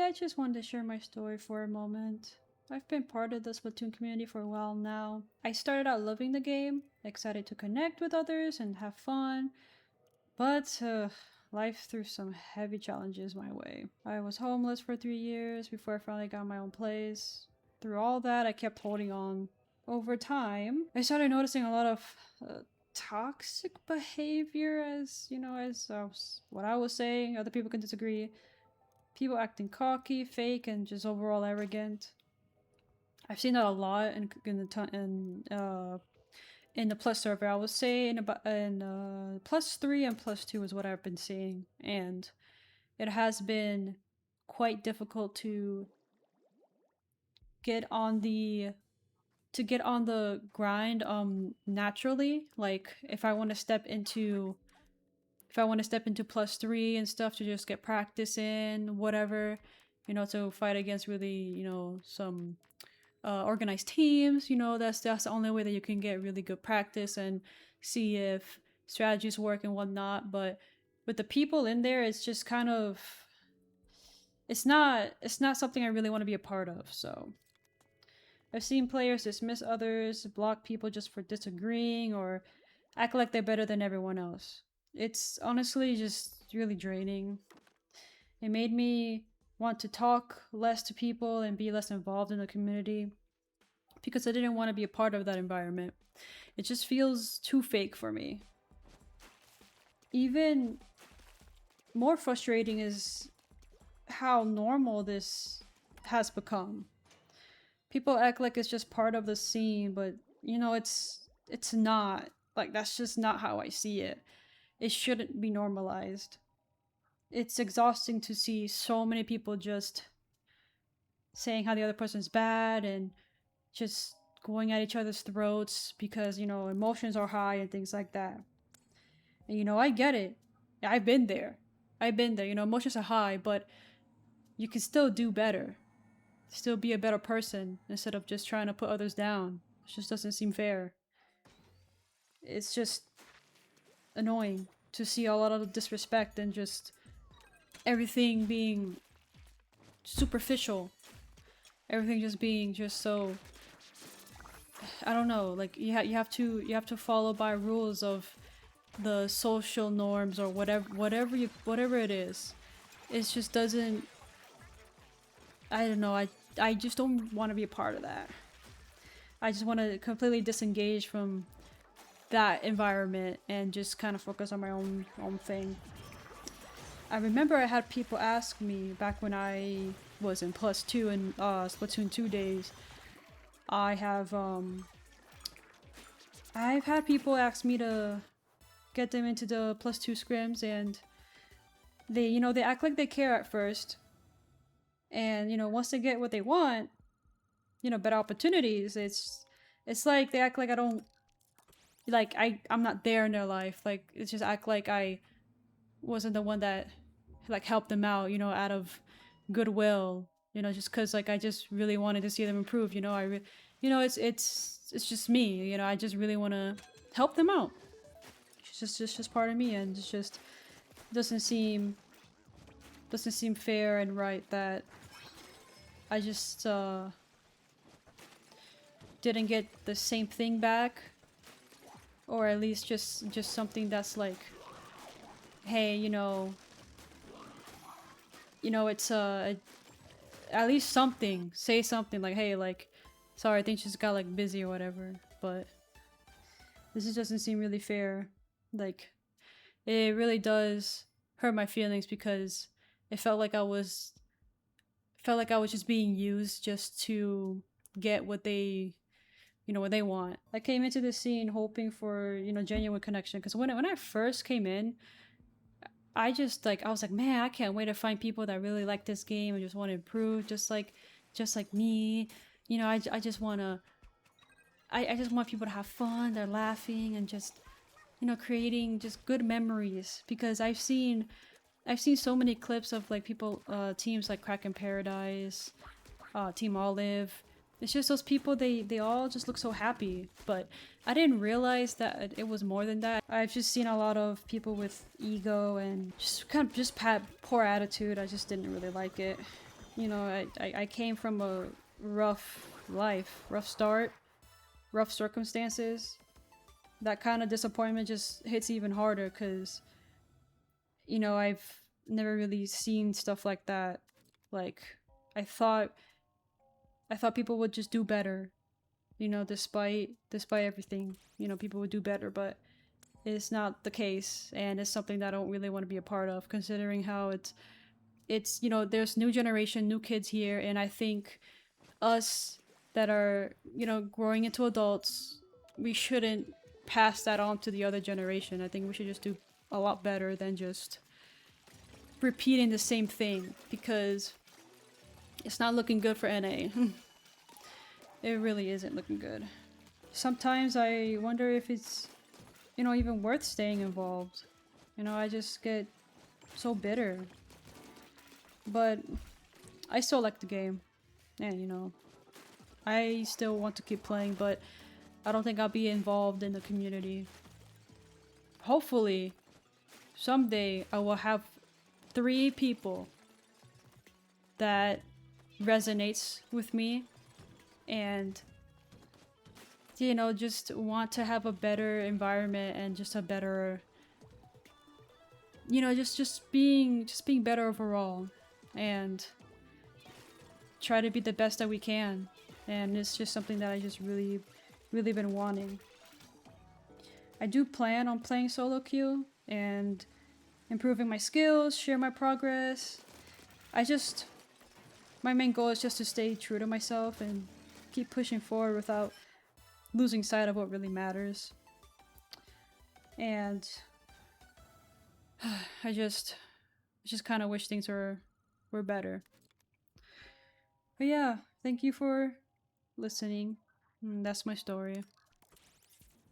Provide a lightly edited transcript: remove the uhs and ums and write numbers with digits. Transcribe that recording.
I just wanted to share my story for a moment. I've been part of the Splatoon community for a while now. I started out loving the game, excited to connect with others and have fun, but life threw some heavy challenges my way. I was homeless for 3 years before I finally got my own place. Through all that, I kept holding on. Over time, I started noticing a lot of toxic behavior, what I was saying. Other people can disagree. People acting cocky, fake, and just overall arrogant. I've seen that a lot in the plus server. I would say in +3 and +2 is what I've been seeing, and it has been quite difficult to get on the grind naturally. Like if I want to step into +3 and stuff to just get practice in, whatever, to fight against really, some organized teams, that's the only way that you can get really good practice and see if strategies work and whatnot. But with the people in there, it's just kind of, it's not something I really want to be a part of. So I've seen players dismiss others, block people just for disagreeing, or act like they're better than everyone else. It's honestly just really draining. It made me want to talk less to people and be less involved in the community because I didn't want to be a part of that environment. It just feels too fake for me. Even more frustrating is how normal this has become. People act like it's just part of the scene, but it's not. Like, that's just not how I see it. It shouldn't be normalized. It's exhausting to see so many people just saying how the other person's bad and just going at each other's throats because, emotions are high and things like that. And, I get it. I've been there. Emotions are high, but you can still do better. Still be a better person instead of just trying to put others down. It just doesn't seem fair. It's just annoying to see a lot of disrespect and just everything being superficial. Everything just being just so, I don't know, like you have to follow by rules of the social norms or whatever it is. It just doesn't, I don't know, I just don't want to be a part of that. I just want to completely disengage from that environment and just kind of focus on my own thing. I remember I had people ask me back when I was in +2 in Splatoon 2 days. I've had people ask me to get them into the +2 scrims, and they act like they care at first. And once they get what they want, better opportunities, it's like they act like I don't, like I'm not there in their life. Like it's just act like I wasn't the one that like helped them out, out of goodwill, just because like I just really wanted to see them improve. It's just me. I just really want to help them out. It's just part of me, and it just doesn't seem fair and right that I just didn't get the same thing back, or at least just something that's like, hey, it's at least something. Say something like, hey, like, sorry, I think she just got like busy or whatever. But this just doesn't seem really fair. Like, it really does hurt my feelings because it felt like I was just being used just to get what they what they want. I came into the scene hoping for genuine connection, because when I first came in, I was like, man, I can't wait to find people that really like this game and just want to improve, just like me. I just want to. I just want people to have fun. They're laughing and just creating just good memories, because I've seen so many clips of like people, teams like Kraken Paradise, Team Olive. It's just those people, they all just look so happy, but I didn't realize that it was more than that. I've just seen a lot of people with ego and just kind of just poor attitude. I just didn't really like it. You know, I came from a rough life, rough start, rough circumstances. That kind of disappointment just hits even harder because, you know, I've never really seen stuff like that. Like, I thought I thought people would just do better, you know, despite everything. You know, people would do better, but it's not the case, and it's something that I don't really want to be a part of, considering how it's you know, there's new generation, new kids here, and I think us that are, you know, growing into adults, we shouldn't pass that on to the other generation. I think we should just do a lot better than just repeating the same thing, because it's not looking good for NA. It really isn't looking good. Sometimes I wonder if it's, you know, even worth staying involved. You know, I just get so bitter. But I still like the game. And, you know, I still want to keep playing, but I don't think I'll be involved in the community. Hopefully, someday I will have 3 people that resonates with me and, you know, just want to have a better environment and just a better, you know, just being better overall, and try to be the best that we can. And it's just something that I just really been wanting. I do plan on playing solo queue and improving my skills, share my progress. My main goal is just to stay true to myself and keep pushing forward without losing sight of what really matters. And I just kind of wish things were better. But yeah, thank you for listening. That's my story.